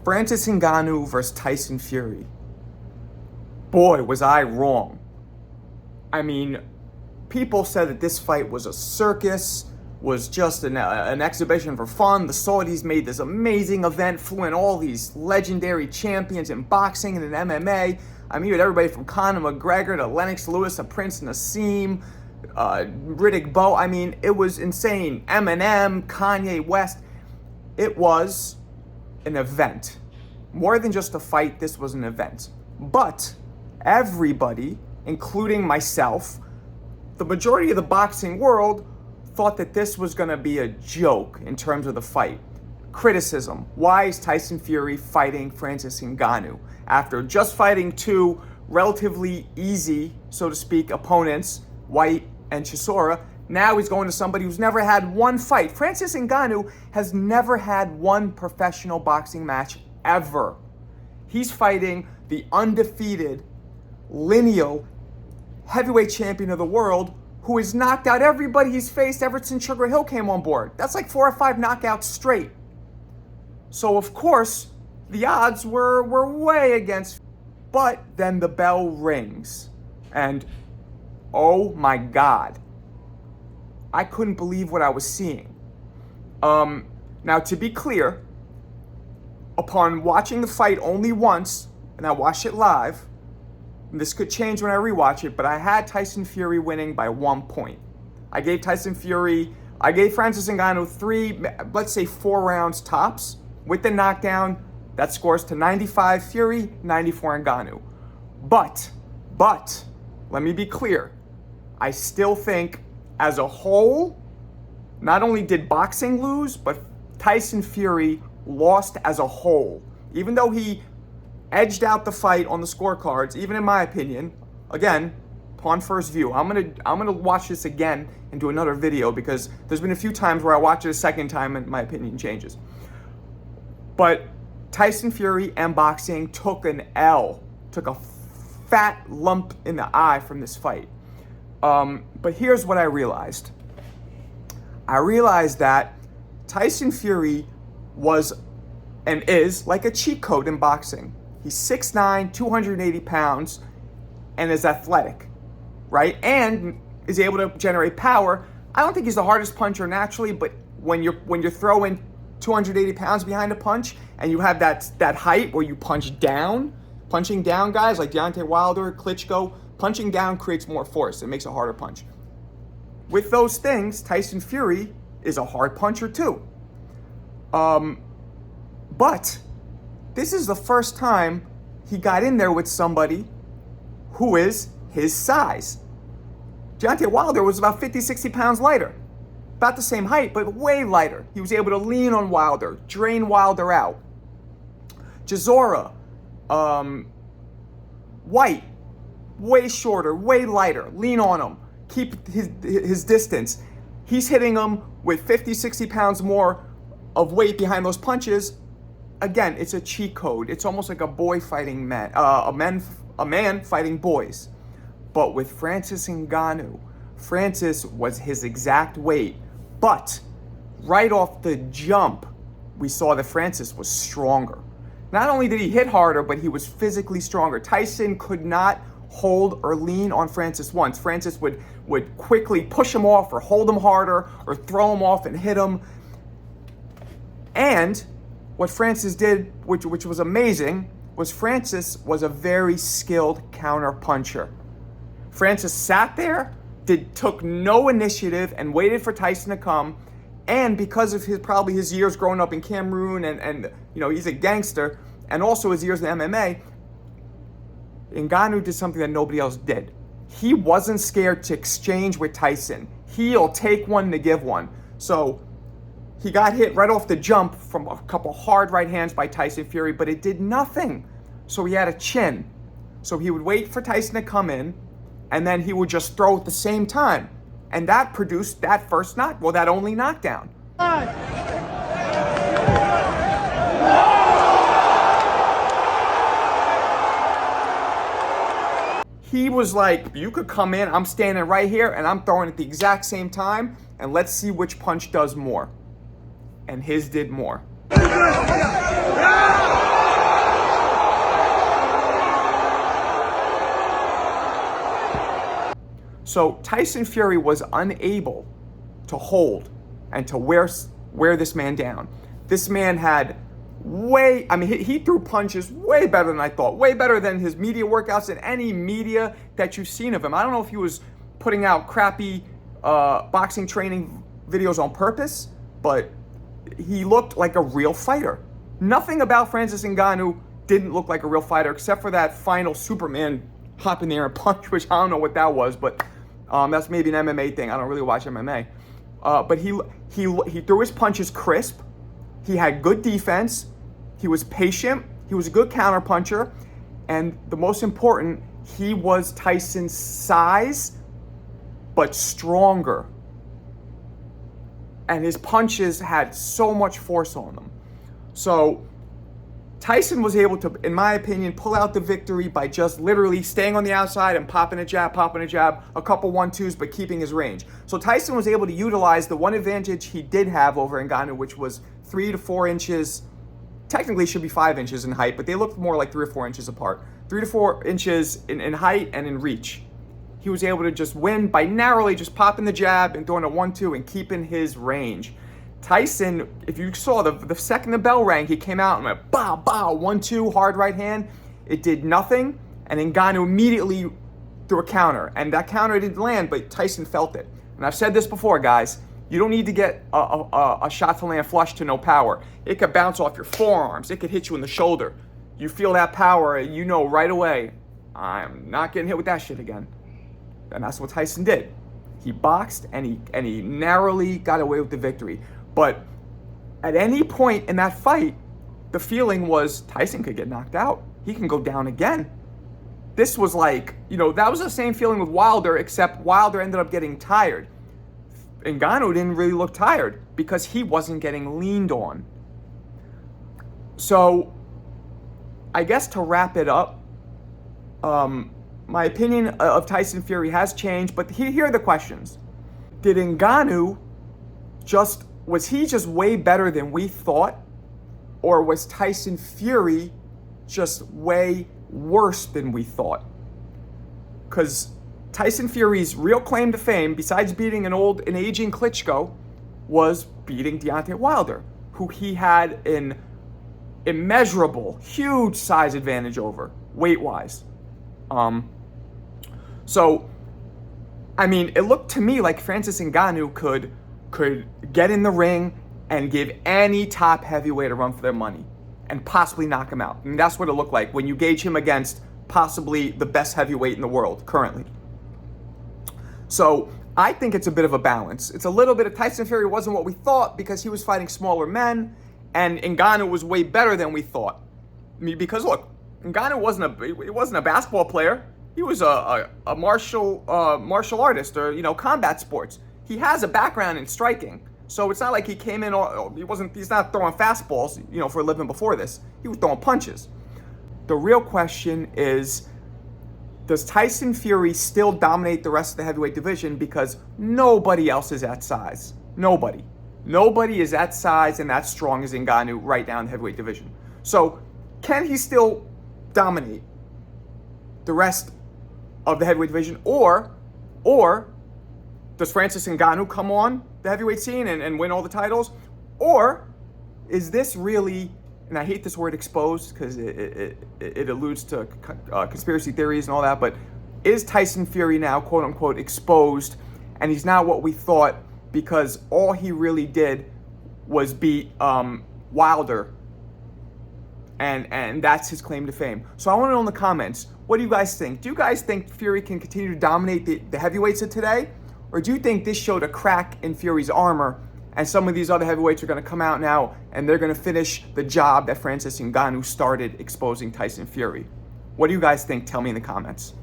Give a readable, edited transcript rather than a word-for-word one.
Francis Ngannou versus Tyson Fury. Boy, was I wrong. I mean, people said that this fight was a circus, was just an exhibition for fun. The Saudis made this amazing event, flew in all these legendary champions in boxing and in MMA. I mean, you had everybody from Conor McGregor to Lennox Lewis to Prince Nassim, Riddick Bowe. I mean, it was insane. Eminem, Kanye West. It was an event. More than just a fight, this was an event. But everybody, including myself, the majority of the boxing world thought that this was going to be a joke in terms of the fight. Criticism. Why is Tyson Fury fighting Francis Ngannou? After just fighting two relatively easy, so to speak, opponents, White and Chisora, now he's going to somebody who's never had one fight. Francis Ngannou has never had one professional boxing match ever. He's fighting the undefeated, lineal heavyweight champion of the world who has knocked out everybody he's faced ever since Sugar Hill came on board. That's like 4 or 5 knockouts straight. So, of course, the odds were way against. But then the bell rings. And, oh my God, I couldn't believe what I was seeing. Now, to be clear, upon watching the fight only once, and I watched it live, and this could change when I rewatch it, but I had Tyson Fury winning by 1 point. I gave Francis Ngannou 3, let's say 4 rounds tops. With the knockdown, that scores to 95 Fury, 94 Ngannou. But, let me be clear. I still think, as a whole, not only did boxing lose, but Tyson Fury lost as a whole. Even though he edged out the fight on the scorecards, even in my opinion, again, upon first view, I'm gonna watch this again and do another video because there's been a few times where I watch it a second time and my opinion changes. But Tyson Fury and boxing took an L, took a fat lump in the eye from this fight. But here's what I realized. I realized that Tyson Fury was and is like a cheat code in boxing. He's 6'9", 280 pounds, and is athletic, right? And is able to generate power. I don't think he's the hardest puncher naturally, but when you're throwing 280 pounds behind a punch, and you have that height where you punching down guys like Deontay Wilder, Klitschko, punching down creates more force. It makes a harder punch. With those things, Tyson Fury is a hard puncher too. But this is the first time he got in there with somebody who is his size. Deontay Wilder was about 50, 60 pounds lighter. About the same height, but way lighter. He was able to lean on Wilder, drain Wilder out. Chisora, White, way shorter, way lighter. Lean on him. Keep his distance. He's hitting him with 50, 60 pounds more of weight behind those punches. Again, it's a cheat code. It's almost like a boy fighting man, a man fighting boys. But with Francis Ngannou, Francis was his exact weight. But right off the jump, we saw that Francis was stronger. Not only did he hit harder, but he was physically stronger. Tyson could not hold or lean on Francis once. Francis would quickly push him off or hold him harder or throw him off and hit him. And what Francis did, which was amazing, was Francis was a very skilled counter puncher. Francis sat there, took no initiative and waited for Tyson to come. And because of his years growing up in Cameroon and he's a gangster, and also his years in MMA, Ngannou did something that nobody else did. He wasn't scared to exchange with Tyson. He'll take one to give one. So he got hit right off the jump from a couple hard right hands by Tyson Fury, but it did nothing. So he had a chin. So he would wait for Tyson to come in, and then he would just throw at the same time. And that produced that that only knockdown. He was like, you could come in, I'm standing right here, and I'm throwing at the exact same time, and let's see which punch does more. And his did more. So Tyson Fury was unable to hold and to wear this man down. This man had he threw punches way better than I thought, way better than his media workouts and any media that you've seen of him. I don't know if he was putting out crappy boxing training videos on purpose, but he looked like a real fighter. Nothing about Francis Ngannou didn't look like a real fighter, except for that final Superman hop in the air and punch, which I don't know what that was, but that's maybe an MMA thing. I don't really watch MMA. But he threw his punches crisp. He had good defense. He was patient. He was a good counterpuncher. And the most important, he was Tyson's size, but stronger. And his punches had so much force on them. So Tyson was able to, in my opinion, pull out the victory by just literally staying on the outside and popping a jab, a couple 1-2s, but keeping his range. So Tyson was able to utilize the one advantage he did have over Ngannou, which was 3 to 4 inches. Technically, it should be 5 inches in height, but they looked more like 3 or 4 inches apart. 3 to 4 inches in height and in reach. He was able to just win by narrowly just popping the jab and throwing a 1-2 and keeping his range. Tyson, if you saw the second the bell rang, he came out and went bow, bow, 1-2, hard right hand. It did nothing, and Ngannou immediately threw a counter. And that counter didn't land, but Tyson felt it. And I've said this before, guys. You don't need to get a shot to land flush to no power. It could bounce off your forearms. It could hit you in the shoulder. You feel that power, you know right away, I'm not getting hit with that shit again. And that's what Tyson did. He boxed and he narrowly got away with the victory. But at any point in that fight, the feeling was Tyson could get knocked out. He can go down again. This was like, that was the same feeling with Wilder, except Wilder ended up getting tired. Ngannou didn't really look tired because he wasn't getting leaned on. So, I guess to wrap it up, my opinion of Tyson Fury has changed, but here are the questions. Did Ngannou was he just way better than we thought? Or was Tyson Fury just way worse than we thought? Because Tyson Fury's real claim to fame, besides beating an aging Klitschko, was beating Deontay Wilder, who he had an immeasurable, huge size advantage over, weight-wise. So, it looked to me like Francis Ngannou could get in the ring and give any top heavyweight a run for their money and possibly knock him out. And that's what it looked like when you gauge him against possibly the best heavyweight in the world currently. So I think it's a bit of a balance. It's a little bit of Tyson Fury wasn't what we thought because he was fighting smaller men, and Ngannou was way better than we thought. Because look, Ngannou wasn't a basketball player. He was a martial artist or combat sports. He has a background in striking, so it's not like he came in he's not throwing fastballs for a living before this. He was throwing punches. The real question is, does Tyson Fury still dominate the rest of the heavyweight division because nobody else is that size? Nobody is that size and that strong as Ngannou right now in the heavyweight division. So can he still dominate the rest of the heavyweight division, or does Francis Ngannou come on the heavyweight scene and win all the titles? Or is this really, and I hate this word exposed because it alludes to conspiracy theories and all that, but is Tyson Fury now, quote unquote, exposed, and he's not what we thought because all he really did was beat Wilder, and that's his claim to fame? So I want to know in the comments, what do you guys think? Do you guys think Fury can continue to dominate the heavyweights of today? Or do you think this showed a crack in Fury's armor and some of these other heavyweights are going to come out now and they're going to finish the job that Francis Ngannou started, exposing Tyson Fury? What do you guys think? Tell me in the comments.